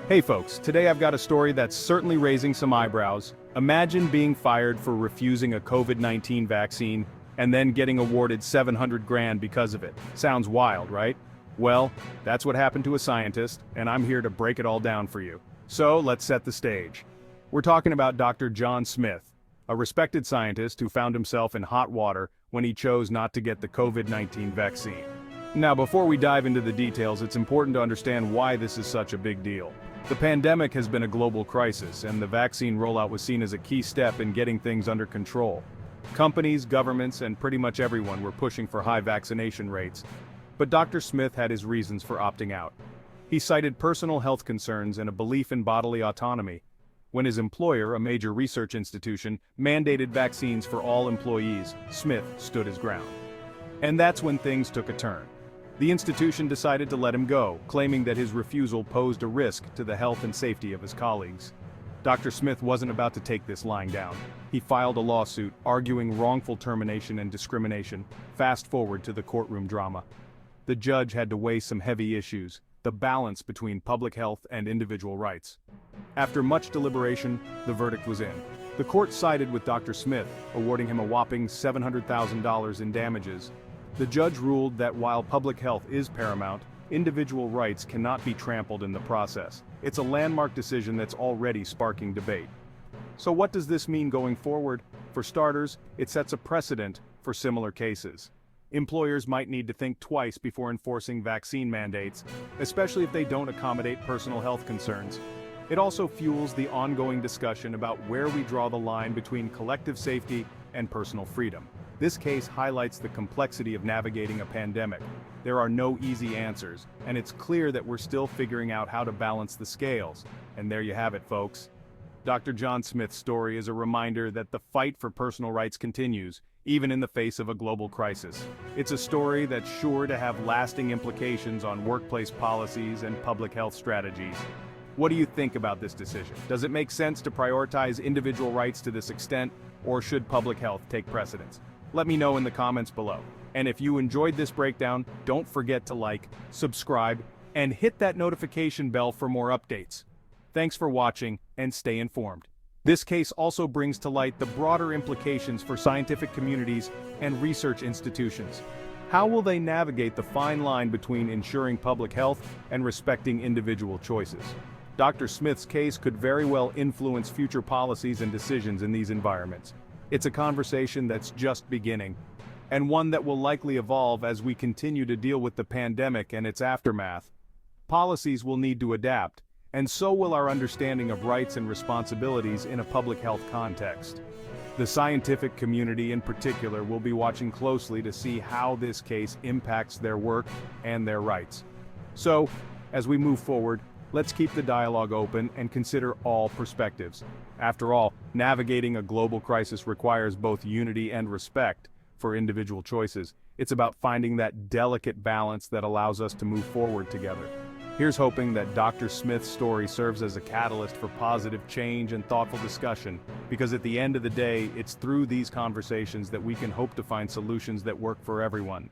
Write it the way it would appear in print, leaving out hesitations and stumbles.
Hey folks, today I've got a story that's certainly raising some eyebrows. Imagine being fired for refusing a COVID-19 vaccine and then getting awarded 700 grand because of it. Sounds wild, right? Well, that's what happened to a scientist, and I'm here to break it all down for you. So let's set the stage. We're talking about Dr. John Smith, a respected scientist who found himself in hot water when he chose not to get the COVID-19 vaccine. Now, before we dive into the details, it's important to understand why this is such a big deal. The pandemic has been a global crisis, and the vaccine rollout was seen as a key step in getting things under control. Companies, governments, and pretty much everyone were pushing for high vaccination rates. But Dr. Smith had his reasons for opting out. He cited personal health concerns and a belief in bodily autonomy. When his employer, a major research institution, mandated vaccines for all employees, Smith stood his ground. And that's when things took a turn. The institution decided to let him go, claiming that his refusal posed a risk to the health and safety of his colleagues. Dr. Smith wasn't about to take this lying down. He filed a lawsuit arguing wrongful termination and discrimination. Fast forward to the courtroom drama. The judge had to weigh some heavy issues, the balance between public health and individual rights. After much deliberation, the verdict was in. The court sided with Dr. Smith, awarding him a whopping $700,000 in damages. The judge ruled that while public health is paramount, individual rights cannot be trampled in the process. It's a landmark decision that's already sparking debate. So what does this mean going forward? For starters, it sets a precedent for similar cases. Employers might need to think twice before enforcing vaccine mandates, especially if they don't accommodate personal health concerns. It also fuels the ongoing discussion about where we draw the line between collective safety and personal freedom. This case highlights the complexity of navigating a pandemic. There are no easy answers, and it's clear that we're still figuring out how to balance the scales. And there you have it, folks. Dr. John Smith's story is a reminder that the fight for personal rights continues, even in the face of a global crisis. It's a story that's sure to have lasting implications on workplace policies and public health strategies. What do you think about this decision? Does it make sense to prioritize individual rights to this extent, or should public health take precedence? Let me know in the comments below. And if you enjoyed this breakdown, don't forget to like, subscribe, and hit that notification bell for more updates. Thanks for watching, and stay informed. This case also brings to light the broader implications for scientific communities and research institutions. How will they navigate the fine line between ensuring public health and respecting individual choices? Dr. Smith's case could very well influence future policies and decisions in these environments. It's a conversation that's just beginning, and one that will likely evolve as we continue to deal with the pandemic and its aftermath. Policies will need to adapt, and so will our understanding of rights and responsibilities in a public health context. The scientific community in particular will be watching closely to see how this case impacts their work and their rights. So, as we move forward, let's keep the dialogue open and consider all perspectives. After all, navigating a global crisis requires both unity and respect for individual choices. It's about finding that delicate balance that allows us to move forward together. Here's hoping that Dr. Smith's story serves as a catalyst for positive change and thoughtful discussion, because at the end of the day, it's through these conversations that we can hope to find solutions that work for everyone.